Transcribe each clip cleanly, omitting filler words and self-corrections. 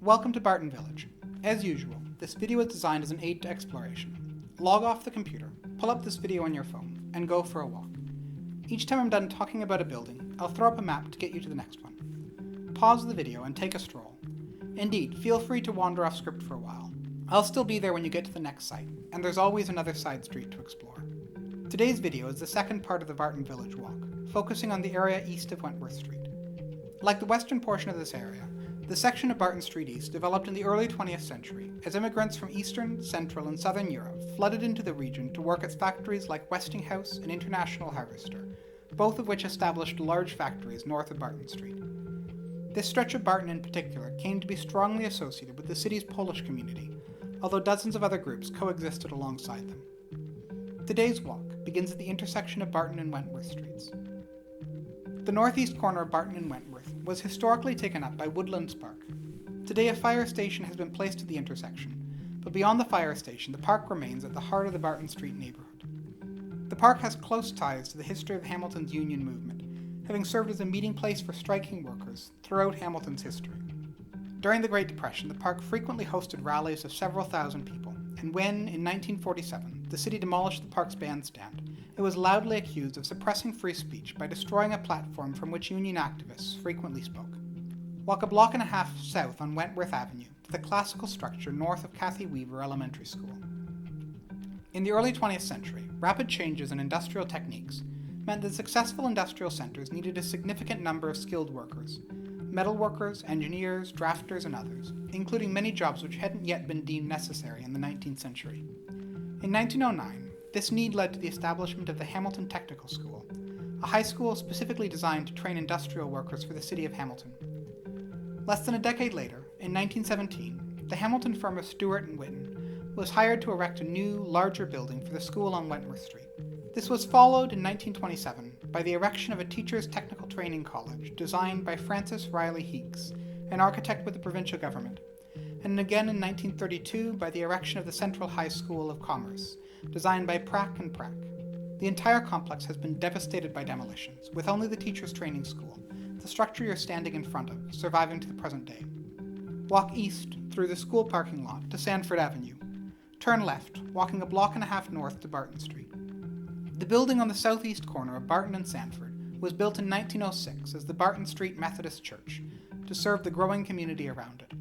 Welcome to Barton Village. As usual, this video is designed as an aid to exploration. Log off the computer, pull up this video on your phone, and go for a walk. Each time I'm done talking about a building, I'll throw up a map to get you to the next one. Pause the video and take a stroll. Indeed, feel free to wander off script for a while. I'll still be there when you get to the next site, and there's always another side street to explore. Today's video is the second part of the Barton Village walk, focusing on the area east of Wentworth Street. Like the western portion of this area, the section of Barton Street East developed in the early 20th century as immigrants from Eastern, Central, and Southern Europe flooded into the region to work at factories like Westinghouse and International Harvester, both of which established large factories north of Barton Street. This stretch of Barton in particular came to be strongly associated with the city's Polish community, although dozens of other groups coexisted alongside them. Today's walk begins at the intersection of Barton and Wentworth Streets. The northeast corner of Barton and Wentworth was historically taken up by Woodland Park. Today a fire station has been placed at the intersection, but beyond the fire station the park remains at the heart of the Barton Street neighborhood. The park has close ties to the history of Hamilton's union movement, having served as a meeting place for striking workers throughout Hamilton's history. During the Great Depression, the park frequently hosted rallies of several thousand people, and when, in 1947, the city demolished the park's bandstand, it was loudly accused of suppressing free speech by destroying a platform from which union activists frequently spoke. Walk a block and a half south on Wentworth Avenue to the classical structure north of Cathy Weaver Elementary School. In the early 20th century, rapid changes in industrial techniques meant that successful industrial centers needed a significant number of skilled workers, metal workers, engineers, drafters, and others, including many jobs which hadn't yet been deemed necessary in the 19th century. In 1909, this need led to the establishment of the Hamilton Technical School, a high school specifically designed to train industrial workers for the city of Hamilton. Less than a decade later, in 1917, the Hamilton firm of Stewart and Whitten was hired to erect a new, larger building for the school on Wentworth Street. This was followed in 1927 by the erection of a teacher's technical training college designed by Francis Riley Heeks, an architect with the provincial government, and again in 1932 by the erection of the Central High School of Commerce, designed by Prack and Prack. The entire complex has been devastated by demolitions, with only the teacher's training school, the structure you're standing in front of, surviving to the present day. Walk east through the school parking lot to Sanford Avenue. Turn left, walking a block and a half north to Barton Street. The building on the southeast corner of Barton and Sanford was built in 1906 as the Barton Street Methodist Church to serve the growing community around it.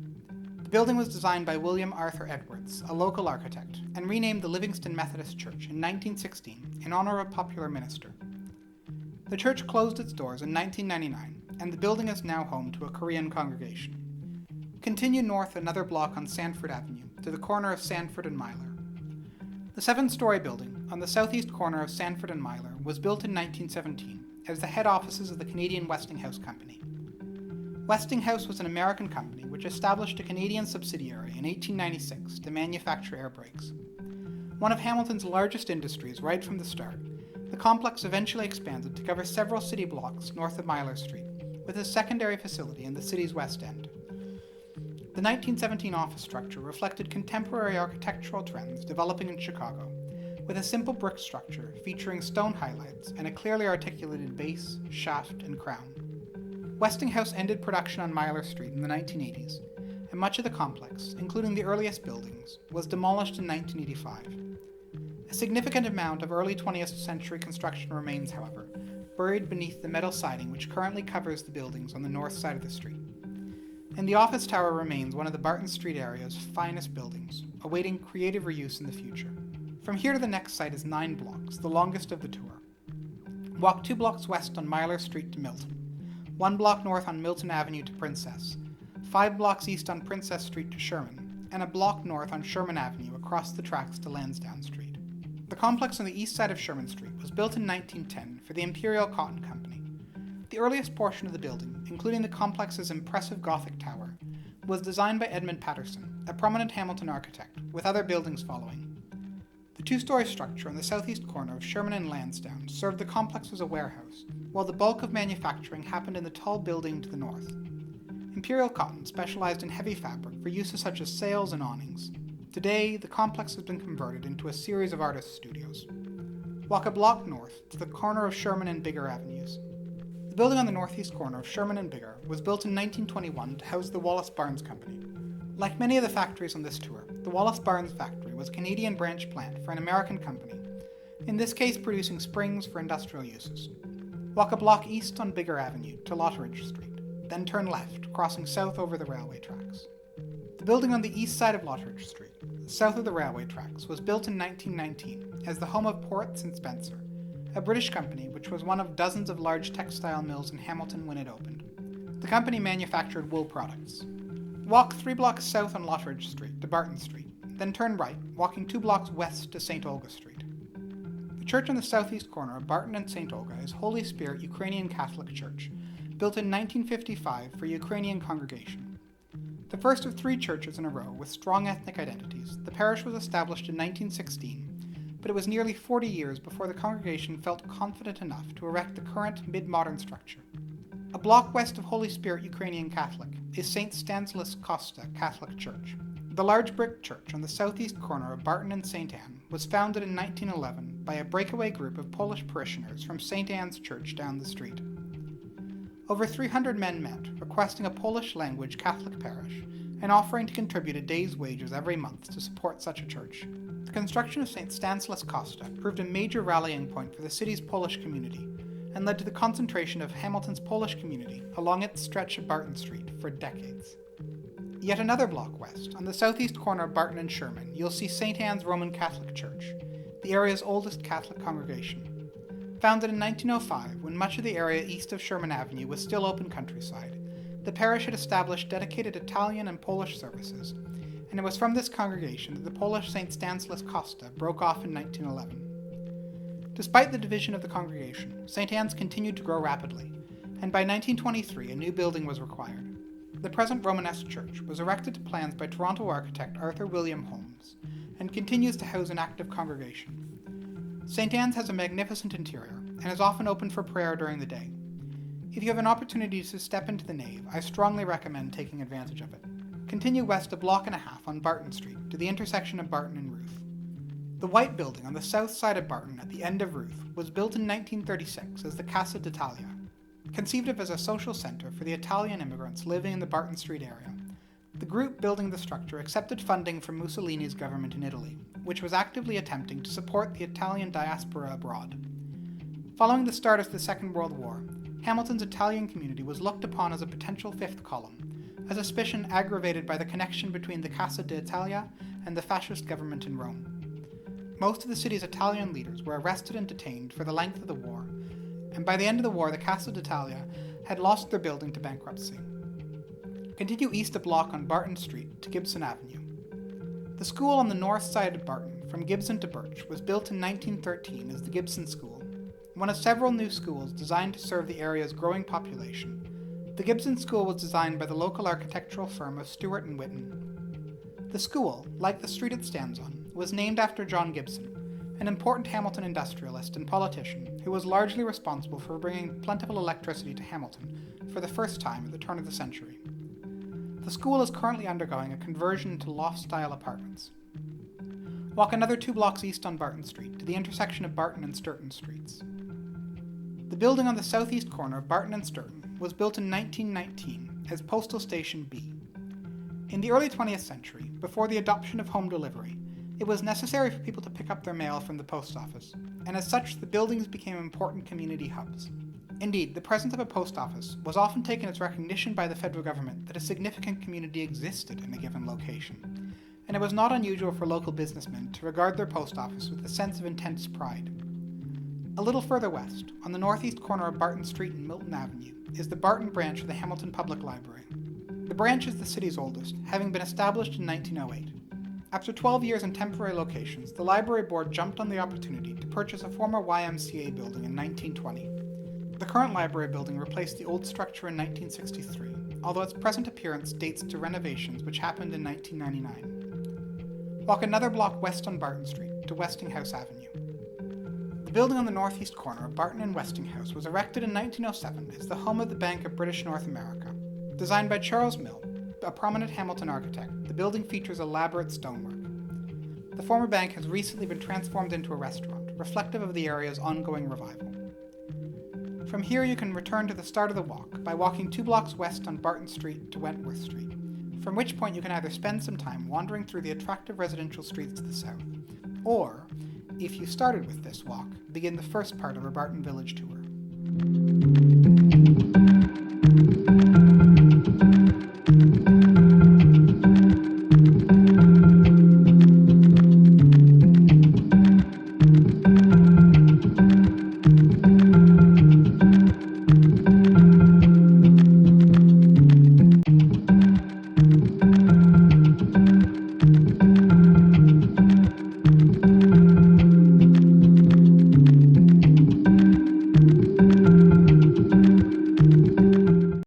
The building was designed by William Arthur Edwards, a local architect, and renamed the Livingston Methodist Church in 1916 in honor of a popular minister. The church closed its doors in 1999, and the building is now home to a Korean congregation. Continue north another block on Sanford Avenue to the corner of Sanford and Myler. The 7-story building on the southeast corner of Sanford and Myler was built in 1917 as the head offices of the Canadian Westinghouse Company. Westinghouse was an American company which established a Canadian subsidiary in 1896 to manufacture air brakes. One of Hamilton's largest industries right from the start, the complex eventually expanded to cover several city blocks north of Myler Street, with a secondary facility in the city's west end. The 1917 office structure reflected contemporary architectural trends developing in Chicago, with a simple brick structure featuring stone highlights and a clearly articulated base, shaft, and crown. Westinghouse ended production on Myler Street in the 1980s, and much of the complex, including the earliest buildings, was demolished in 1985. A significant amount of early 20th century construction remains, however, buried beneath the metal siding which currently covers the buildings on the north side of the street. And the office tower remains one of the Barton Street area's finest buildings, awaiting creative reuse in the future. From here to the next site is 9 blocks, the longest of the tour. Walk 2 blocks west on Myler Street to Milton, 1 block north on Milton Avenue to Princess, 5 blocks east on Princess Street to Sherman, and a block north on Sherman Avenue across the tracks to Lansdowne Street. The complex on the east side of Sherman Street was built in 1910 for the Imperial Cotton Company. The earliest portion of the building, including the complex's impressive Gothic tower, was designed by Edmund Patterson, a prominent Hamilton architect, with other buildings following. The 2-story structure on the southeast corner of Sherman and Lansdowne served the complex as a warehouse, while the bulk of manufacturing happened in the tall building to the north. Imperial Cotton specialized in heavy fabric for uses such as sails and awnings. Today, the complex has been converted into a series of artist studios. Walk a block north to the corner of Sherman and Bigger Avenues. The building on the northeast corner of Sherman and Bigger was built in 1921 to house the Wallace Barnes Company, Like many of the factories on this tour, the Wallace Barnes factory was a Canadian branch plant for an American company, in this case producing springs for industrial uses. Walk a block east on Bigger Avenue to Lotteridge Street, then turn left, crossing south over the railway tracks. The building on the east side of Lotteridge Street, south of the railway tracks, was built in 1919 as the home of Parrott and Spencer, a British company which was one of dozens of large textile mills in Hamilton when it opened. The company manufactured wool products. Walk 3 blocks south on Lotteridge Street to Barton Street, then turn right, walking 2 blocks west to St. Olga Street. The church on the southeast corner of Barton and St. Olga is Holy Spirit Ukrainian Catholic Church, built in 1955 for Ukrainian congregation. The first of 3 churches in a row with strong ethnic identities, the parish was established in 1916, but it was nearly 40 years before the congregation felt confident enough to erect the current mid-modern structure. A block west of Holy Spirit Ukrainian Catholic is St. Stanislaus Catholic Church. The large brick church on the southeast corner of Barton and St. Anne was founded in 1911 by a breakaway group of Polish parishioners from St. Anne's Church down the street. Over 300 men met, requesting a Polish-language Catholic parish and offering to contribute a day's wages every month to support such a church. The construction of St. Stanislaus proved a major rallying point for the city's Polish community and led to the concentration of Hamilton's Polish community along its stretch of Barton Street for decades. Yet another block west, on the southeast corner of Barton and Sherman, you'll see St. Anne's Roman Catholic Church, the area's oldest Catholic congregation. Founded in 1905, when much of the area east of Sherman Avenue was still open countryside, the parish had established dedicated Italian and Polish services, and it was from this congregation that the Polish St. Stanislaus broke off in 1911. Despite the division of the congregation, St. Anne's continued to grow rapidly, and by 1923 a new building was required. The present Romanesque church was erected to plans by Toronto architect Arthur William Holmes, and continues to house an active congregation. St. Anne's has a magnificent interior, and is often open for prayer during the day. If you have an opportunity to step into the nave, I strongly recommend taking advantage of it. Continue west a block and a half on Barton Street to the intersection of Barton and Ruth. The white building on the south side of Barton at the end of Ruth was built in 1936 as the Casa d'Italia. Conceived of as a social center for the Italian immigrants living in the Barton Street area, the group building the structure accepted funding from Mussolini's government in Italy, which was actively attempting to support the Italian diaspora abroad. Following the start of the Second World War, Hamilton's Italian community was looked upon as a potential fifth column, a suspicion aggravated by the connection between the Casa d'Italia and the fascist government in Rome. Most of the city's Italian leaders were arrested and detained for the length of the war, and by the end of the war the Casa d'Italia had lost their building to bankruptcy. Continue east a block on Barton Street to Gibson Avenue. The school on the north side of Barton, from Gibson to Birch, was built in 1913 as the Gibson School, one of several new schools designed to serve the area's growing population. The Gibson School was designed by the local architectural firm of Stewart and Whitten. The school, like the street it stands on, was named after John Gibson, an important Hamilton industrialist and politician who was largely responsible for bringing plentiful electricity to Hamilton for the first time at the turn of the century. The school is currently undergoing a conversion into loft-style apartments. Walk another 2 blocks east on Barton Street to the intersection of Barton and Sturton Streets. The building on the southeast corner of Barton and Sturton was built in 1919 as Postal Station B. In the early 20th century, before the adoption of home delivery, it was necessary for people to pick up their mail from the post office, and as such the buildings became important community hubs. Indeed, the presence of a post office was often taken as recognition by the federal government that a significant community existed in a given location, and it was not unusual for local businessmen to regard their post office with a sense of intense pride. A little further west, on the northeast corner of Barton Street and Milton Avenue, is the Barton branch of the Hamilton Public Library. The branch is the city's oldest, having been established in 1908. After 12 years in temporary locations, the library board jumped on the opportunity to purchase a former YMCA building in 1920. The current library building replaced the old structure in 1963, although its present appearance dates to renovations which happened in 1999. Walk another block west on Barton Street to Westinghouse Avenue. The building on the northeast corner of Barton and Westinghouse was erected in 1907 as the home of the Bank of British North America. Designed by Charles Mill, a prominent Hamilton architect, the building features elaborate stonework. The former bank has recently been transformed into a restaurant, reflective of the area's ongoing revival. From here you can return to the start of the walk by walking 2 blocks west on Barton Street to Wentworth Street, from which point you can either spend some time wandering through the attractive residential streets to the south, or, if you started with this walk, begin the first part of our Barton Village tour.